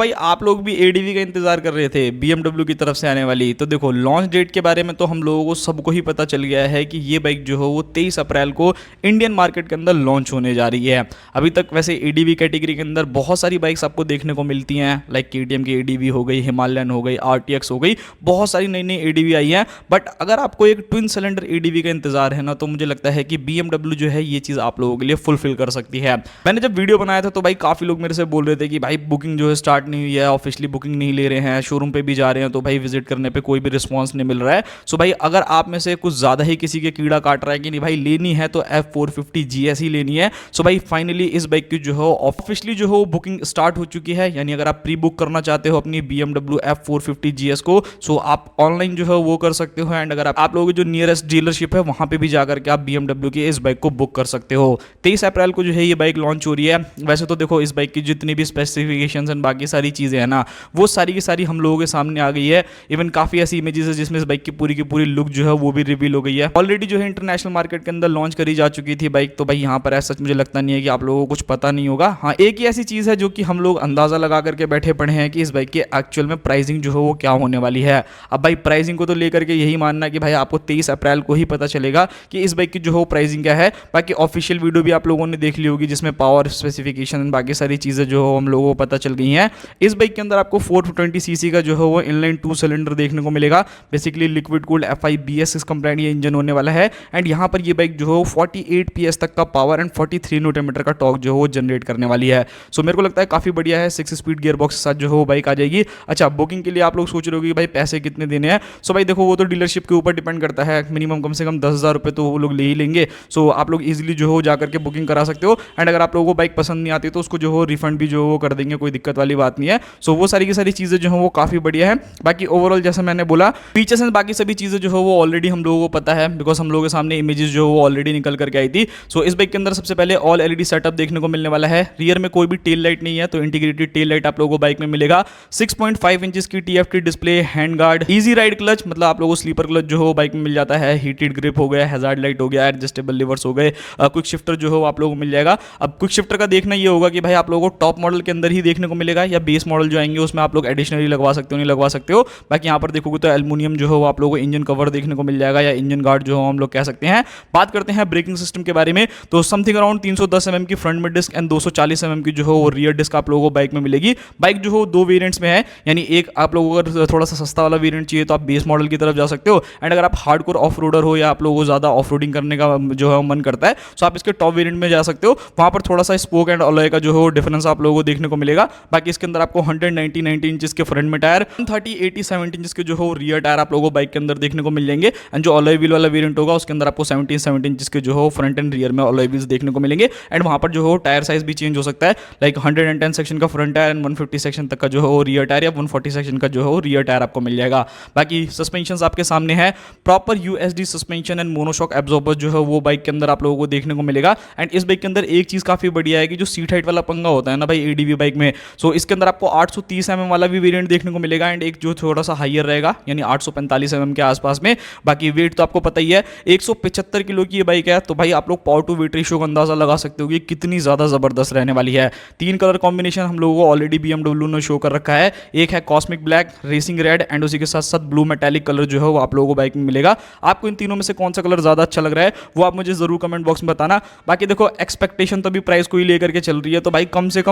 भाई आप लोग भी एडीवी का इंतजार कर रहे थे BMW की तरफ से आने वाली। तो देखो लॉन्च डेट के बारे में तो हम लोगों को सबको ही पता चल गया है कि ये बाइक जो है वो 23 अप्रैल को इंडियन मार्केट के अंदर लॉन्च होने जा रही है। अभी तक वैसे एडीवी कैटेगरी के अंदर बहुत सारी बाइक्स आपको देखने को मिलती हैं, लाइक केटीएम की एडीवी हो गई, हिमालयन हो गई, आरटीएक्स हो गई, बहुत सारी नई नई एडीवी आई हैं। बट अगर आपको एक ट्विन सिलेंडर एडीवी का इंतजार है ना, तो मुझे लगता है कि BMW जो है ये चीज़ आप लोगों के लिए फुलफिल कर सकती है। मैंने जब वीडियो बनाया था तो भाई काफ़ी लोग मेरे से बोल रहे थे कि भाई बुकिंग जो है स्टार्ट नहीं हुई है, ऑफिशियली बुकिंग नहीं ले रहे हैं, शोरूम पे भी जा रहे हैं तो भाई विजिट करने पे कोई भी रिस्पांस नहीं मिल रहा है। सो भाई अगर आप में से कुछ ज़्यादा ही किसी के कीड़ा काट रहा है कि नहीं भाई लेनी है तो F450 GS ही लेनी है, सो भाई फाइनली इस बाइक की जो है ऑफिशियली जो है बुकिंग स्टार्ट हो चुकी है। यानी अगर आप प्री बुक करना चाहते हो अपनी BMW F450 GS को, सो आप ऑनलाइन जो है वो कर सकते हो। एंड अगर आप लोगों की जो नियरेस्ट डीलरशिप है वहां पे भी जाकर के आप BMW की इस बाइक को बुक कर सकते हो। 23 अप्रैल को जो है ये बाइक लॉन्च हो रही है। वैसे तो देखो इस बाइक की जितनी भी स्पेसिफिकेशंस एंड बाकी सारी चीज़ें हैं ना, वो सारी की सारी हम लोगों के सामने आ गई है। इवन काफ़ी ऐसी इमेजेस है जिसमें इस बाइक की पूरी लुक जो है वो भी रिवील हो गई है। ऑलरेडी जो है इंटरनेशनल मार्केट के अंदर लॉन्च करी जा चुकी थी बाइक, तो भाई यहाँ पर ऐसा मुझे लगता नहीं है कि आप लोगों को कुछ पता नहीं होगा। हाँ, एक ही ऐसी चीज़ है जो कि हम लोग अंदाज़ा लगा करके बैठे पड़े हैं कि इस बाइक की एक्चुअल में प्राइसिंग जो है वो क्या होने वाली है। अब भाई प्राइसिंग को तो लेकर के यही मानना है कि भाई आपको 23 अप्रैल को ही पता चलेगा कि इस बाइक की जो है प्राइसिंग क्या है। बाकी ऑफिशियल वीडियो भी आप लोगों ने देख ली होगी जिसमें पावर स्पेसिफिकेशन बाकी सारी चीज़ें जो है हम लोगों को पता चल गई हैं। इस बाइक के अंदर आपको 420 सीसी का जो है वो इनलाइन 2 सिलेंडर देखने को मिलेगा। Basically liquid cooled FI/BS compliant ये इंजन होने वाला है। एंड यहाँ पर ये बाइक जो है 48 PS तक का पावर एंड 43 न्यूटन का टॉर्क जो है वो जनरेट करने वाली है। सो मेरे को लगता है काफ़ी बढ़िया है। 6 स्पीड गियर बॉक्स के साथ जो है वो बाइक आ जाएगी। अच्छा, बुकिंग के लिए आप लोग सोच रहे हो कि भाई पैसे कितने देने हैं। सो भाई देखो वो तो डीलरशिप के ऊपर डिपेंड करता है। मिनिमम कम से कम 10,000 रुपये तो वो लोग ले ही लेंगे। सो आप लोग इजीली जो हो जाकर के बुकिंग करा सकते हो। एंड अगर आप लोगों को बाइक पसंद नहीं आती तो उसको जो हो रिफंड भी जो वो कर देंगे, कोई दिक्कत वाली बात नहीं है। सो वो सारी की सारी चीज़ें जो है वो काफ़ी बढ़िया है। बाकी ओवरऑल जैसे मैंने बोला फीचर्स एंड बाकी सभी चीज़ें जो है वो ऑलरेडी हम लोगों को पता है, बिकॉज हम लोगों के सामने इमेजेस जो वो ऑलरेडी निकल करके आई थी। सो इस बाइक के अंदर सबसे पहले ऑल LED सेटअप देखने को मिलने वाला है। रियर में कोई भी टेल लाइट नहीं है, तो इंटीग्रेटेड टेल लाइट आप लोगों को बाइक में मिलेगा। 6.5 इंचेस की TFT display, hand guard, easy ride clutch, मतलब आप लोगों को स्लीपर क्लच जो हो बाइक में मिल जाता है। हीटेड ग्रिप हो गया, हैजार्ड लाइट हो गया, एडजस्टेबल लिवर्स हो गए, क्विक शिफ्टर जो हो आप लोगों को मिल जाएगा। अब क्विक शिफ्टर का देखना ये होगा कि भाई आप लोगों को टॉप मॉडल के अंदर ही देखने को मिलेगा या बेस मॉडल जो आएंगे उसमें आप लोग एडिशनली लगवा सकते हो, नहीं लगवा सकते हो। बाकी यहाँ पर देखोगे तो एल्युमिनियम जो हो आप लोगों को इंजन कवर देखने को मिल जाएगा या इंजन गार्ड जो हम लोग कह सकते हैं। बात करते हैं ब्रेकिंग सिस्टम के बारे में, तो समथिंग अराउंड 310 mm की फ्रंट में डिस्क एंड 240 mm की जो हो वो रियर डिस्क आप लोगों को बाइक में मिलेगी। बाइक जो हो 2 वेरिएंट्स में है, यानी एक आप लोगों को अगर थोड़ा सा सस्ता वाला वेरिएंट चाहिए तो आप बेस मॉडल की तरफ जा सकते हो। एंड अगर आप हार्डकोर ऑफ रोडर हो या आप लोगों को ज़्यादा ऑफ रोडिंग करने का जो है मन करता है तो आप इसके टॉप वेरिएंट में जा सकते हो। वहाँ पर थोड़ा सा स्पोक एंड अलॉय का जो है डिफरेंस आप लोगों को देखने को मिलेगा। बाकी इसके अंदर आपको 190 इंचेस के फ्रंट में टायर, 130/80 इंचेस के जो हो रियर टायर आप लोगों को बाइक के अंदर देखने को मिल जाएंगे। एंड जो अलॉय व्हील वाला वेरिएंट होगा उसके अंदर आपको 17 इंचेस के जो हो फ्रंट एंड रियर में अलॉय व्हील्स देखने को मिलेंगे। एंड वहाँ पर जो हो टायर साइज भी चेंज हो सकता है, लाइक 110 सेक्शन का फ्रंट टायर एंड 150 सेक्शन तक का जो हो रियर टायर या 140 सेक्शन का जो हो रियर टायर आपको मिल जाएगा। बाकी सस्पेंशन आपके सामने है, proper USD suspension and monoshock absorber जो है वो बाइक के अंदर आप लोगों को देखने को मिलेगा। एंड इस बाइक के अंदर एक चीज़ काफ़ी बढ़िया है कि जो सीट हाइट वाला पंगा होता है ना भाई ADV बाइक में, सो इसके अंदर आपको 830 mm वाला भी वेरिएंट देखने को मिलेगा एंड एक जो थोड़ा सा हाइयर रहेगा यानी 845 mm के आसपास में। बाकी वेट तो आपको पता ही है 175 किलो की ये बाइक है, तो भाई आप लोग पावर टू वेट रेशियो का अंदाजा लगा सकते हो कि कितनी ज़्यादा ज़बरदस्त रहने वाली है। 3 कलर कॉम्बिनेशन हम लोगों को ऑलरेडी BMW ने शो कर रखा है। एक है cosmic black, racing red and उसी के साथ साथ ब्लू मेटालिक कलर जो है वो आप लोगों को बाइक में मिलेगा। आपको इन तीनों में से कौन सा कलर ज़्यादा अच्छा लग रहा है वो आप मुझे ज़रूर कमेंट बॉक्स में बताना। बाकी देखो एक्सपेक्टेशन तो भी प्राइस को ही लेकर के चल रही है, तो भाई कम से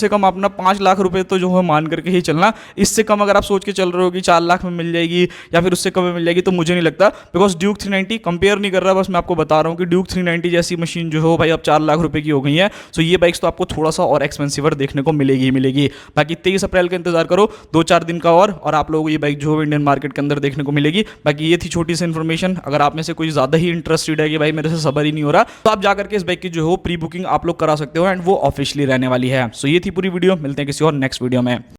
कम अपना 5 लाख रुपए तो जो है मान करके ही चलना। इससे कम अगर आप सोच के चल रहे हो कि 4 लाख में मिल जाएगी या फिर उससे कम में मिल जाएगी तो मुझे नहीं लगता, बिकॉज ड्यूक 390 कंपेयर नहीं कर रहा, बस मैं आपको बता रहा हूँ कि ड्यूक 390 जैसी मशीन जो हो भाई अब 4 लाख रुपए की हो गई है। सो ये बाइक्स तो आपको थोड़ा सा और एक्सपेंसिवर देखने को मिलेगी ही मिलेगी। बाकी 23 अप्रैल का इंतजार करो, 2-4 दिन का और आप लोगों को ये बाइक जो है इंडियन मार्केट के अंदर देखने को मिलेगी। बाकी ये थी छोटी सी इन्फॉर्मेशन। अगर आप में से कोई ज़्यादा ही इंटरेस्टेड है कि भाई मेरे से सबर ही नहीं हो रहा, तो आप जाकर के इस बाइक की जो हो प्री बुकिंग आप लोग करा सकते हो एंड वो ऑफिशियली रहने वाली है। सो ये थी पूरी वीडियो, मिलते हैं किसी और नेक्स्ट वीडियो में।